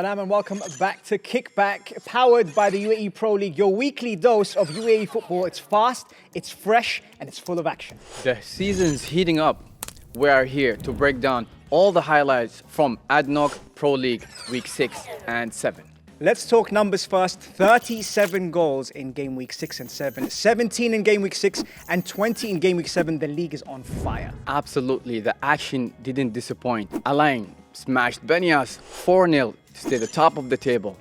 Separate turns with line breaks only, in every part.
Salam and welcome back to KickBack, powered by the UAE Pro League, your weekly dose of UAE football. It's fast, it's fresh, and it's full of action.
The season's heating up. We are here to break down all the highlights from ADNOC Pro League Week 6 and 7.
Let's talk numbers first. 37 goals in game week 6 and 7, 17 in game week 6, and 20 in game week 7. The league is on fire.
Absolutely, the action didn't disappoint. Alain smashed Benias 4-0 to stay the top of the table.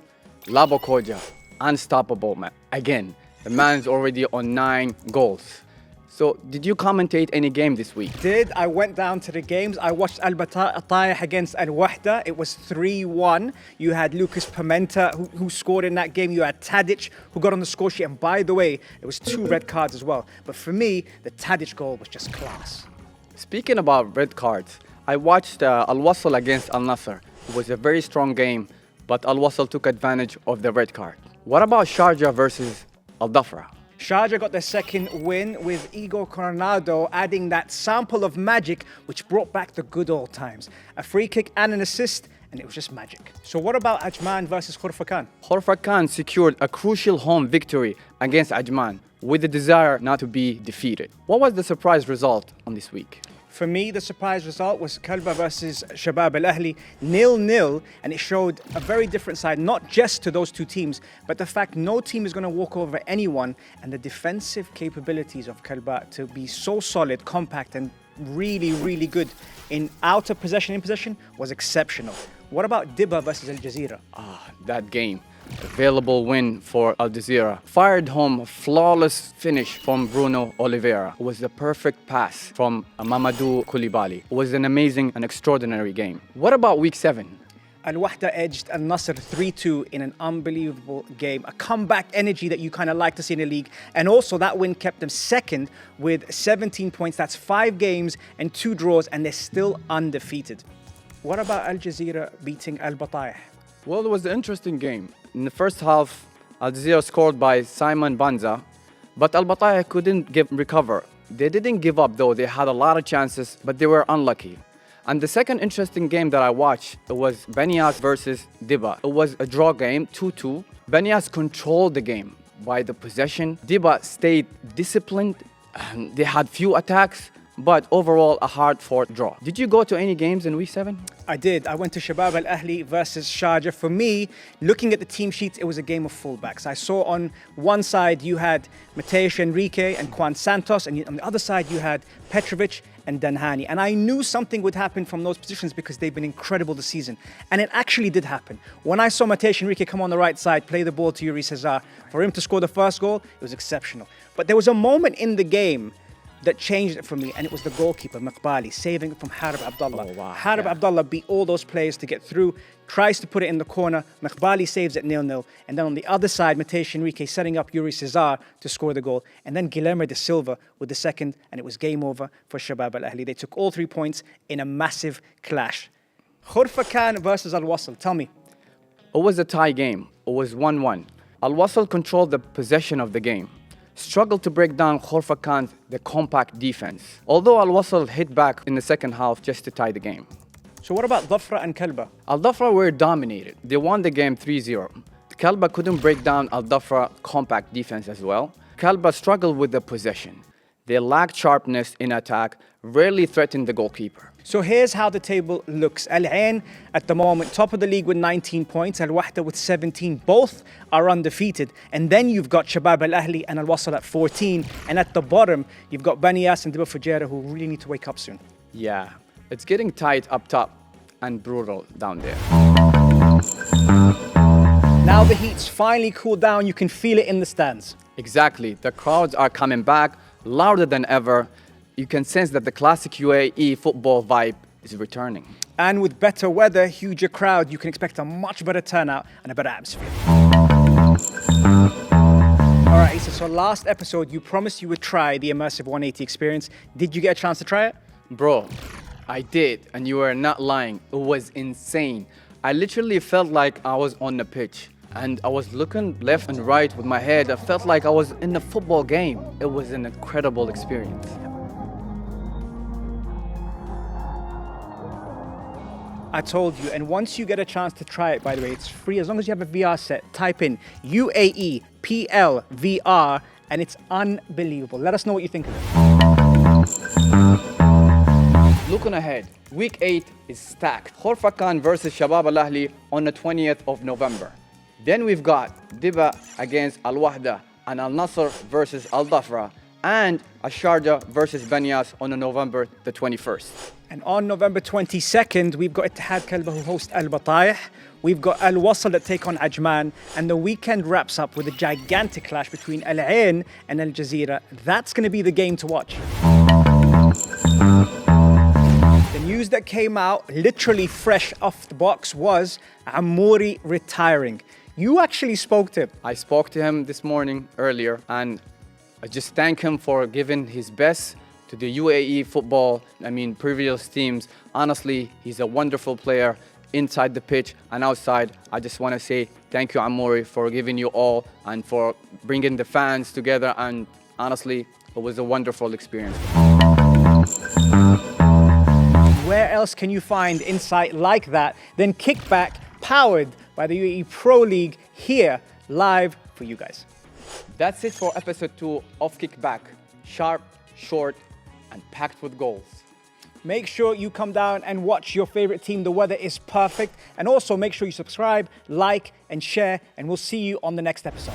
Labo Koja, unstoppable, man. Again, the man's already on 9 goals. So, did you commentate any game this week?
I went down to the games. I watched Al-Batayah against Al-Wahda. It was 3-1. You had Lucas Pimenta who scored in that game. You had Tadic who got on the score sheet. And by the way, it was 2 red cards as well. But for me, the Tadic goal was just class.
Speaking about red cards, I watched Al-Wasl against Al-Nasr. It was a very strong game, but Al-Wasl took advantage of the red card. What about Sharjah versus Al-Dhafra?
Sharjah got their second win with Igor Coronado adding that sample of magic which brought back the good old times. A free kick and an assist, and it was just magic. So what about Ajman versus Khurfakan?
Khurfakan secured a crucial home victory against Ajman with the desire not to be defeated. What was the surprise result on this week?
For me, the surprise result was Kalba versus Shabab Al-Ahli, 0-0, and it showed a very different side, not just to those two teams, but the fact no team is going to walk over anyone, and the defensive capabilities of Kalba to be so solid, compact, and really, really good in out of possession, in possession, was exceptional. What about Dibba versus Al Jazeera?
That game. Available win for Al Jazeera. Fired home a flawless finish from Bruno Oliveira. It was the perfect pass from Mamadou Koulibaly. It was an amazing and extraordinary game. What about week 7?
Al-Wahda edged Al-Nasr 3-2 in an unbelievable game. A comeback energy that you kind of like to see in the league. And also that win kept them second with 17 points. That's 5 games and 2 draws, and they're still undefeated. What about Al Jazeera beating Al-Batayah?
Well, it was an interesting game. In the first half, Al Jazeera scored by Simon Banza, but Al-Batayah couldn't recover. They didn't give up though. They had a lot of chances, but they were unlucky. And the second interesting game that I watched was Benias versus Dibba. It was a draw game, 2-2. Benias controlled the game by the possession. Dibba stayed disciplined. They had few attacks, but overall a hard-fought draw. Did you go to any games in week 7?
I did. I went to Shabab Al-Ahli versus Sharjah. For me, looking at the team sheets, it was a game of fullbacks. I saw on one side you had Mateus Enrique and Juan Santos, and on the other side you had Petrovic and Danhani. And I knew something would happen from those positions because they've been incredible this season. And it actually did happen. When I saw Mateus Enrique come on the right side, play the ball to Yuri Cesar, for him to score the first goal, it was exceptional. But there was a moment in the game that changed it for me, and it was the goalkeeper, Maqbali, saving it from Harib Abdullah.
Oh, wow.
Harib Abdullah beat all those players to get through, tries to put it in the corner. Maqbali saves it 0-0. And then on the other side, Mateus Enrique setting up Yuri Cesar to score the goal. And then Guilherme de Silva with the second, and it was game over for Shabab Al-Ahli. They took all 3 points in a massive clash. Khurfakan versus Al-Wasl, tell me.
It was a tie game. It was 1-1. Al-Wasl controlled the possession of the game. Struggled to break down Khurfakan's the compact defense, although Al-Wasl hit back in the second half just to tie the game.
So what about Dhafra and Kalba?
Al-Dhafra were dominated. They won the game 3-0. Kalba couldn't break down Al-Dhafra compact defense as well. Kalba struggled with the possession. They lacked sharpness in attack, rarely threatened the goalkeeper.
So here's how the table looks. Al Ain at the moment, top of the league with 19 points. Al Wahda with 17. Both are undefeated. And then you've got Shabab Al-Ahli and Al-Wasl at 14. And at the bottom, you've got Benias and Dibba Fujairah who really need to wake up soon.
Yeah, it's getting tight up top and brutal down there.
Now the heat's finally cooled down. You can feel it in the stands.
Exactly. The crowds are coming back louder than ever. You can sense that the classic UAE football vibe is returning.
And with better weather, huger crowd, you can expect a much better turnout and a better atmosphere. All right, Issa, so last episode, you promised you would try the immersive 180 experience. Did you get a chance to try it?
Bro, I did, and you were not lying. It was insane. I literally felt like I was on the pitch. And I was looking left and right with my head. I felt like I was in a football game. It was an incredible experience.
I told you. And once you get a chance to try it, by the way, it's free as long as you have a VR set. Type in UAE PLVR and it's unbelievable. Let us know what you think of it.
Looking ahead, week 8 is stacked. Khorfakan versus Shabab Al Ahli on the 20th of November. Then we've got Diba against Al Wahda and Al Nasr versus Al Dhafra and Sharjah versus Banyas on November the 21st.
And on November 22nd, we've got Ittihad Kalba who host Al Batayh. We've got Al Wasl that take on Ajman. And the weekend wraps up with a gigantic clash between Al Ain and Al Jazeera. That's going to be the game to watch. The news that came out, literally fresh off the box, was Amouri retiring. You actually spoke to him.
I spoke to him this morning earlier and I just thank him for giving his best to the UAE football, previous teams. Honestly, he's a wonderful player inside the pitch and outside. I just want to say thank you, Amouri, for giving you all and for bringing the fans together. And honestly, it was a wonderful experience.
Where else can you find insight like that than KickBack, powered by the UAE Pro League, here live for you guys?
That's it for episode 2 of KickBack. Sharp, short, and packed with goals.
Make sure you come down and watch your favorite team. The weather is perfect. And also make sure you subscribe, like, and share. And we'll see you on the next episode.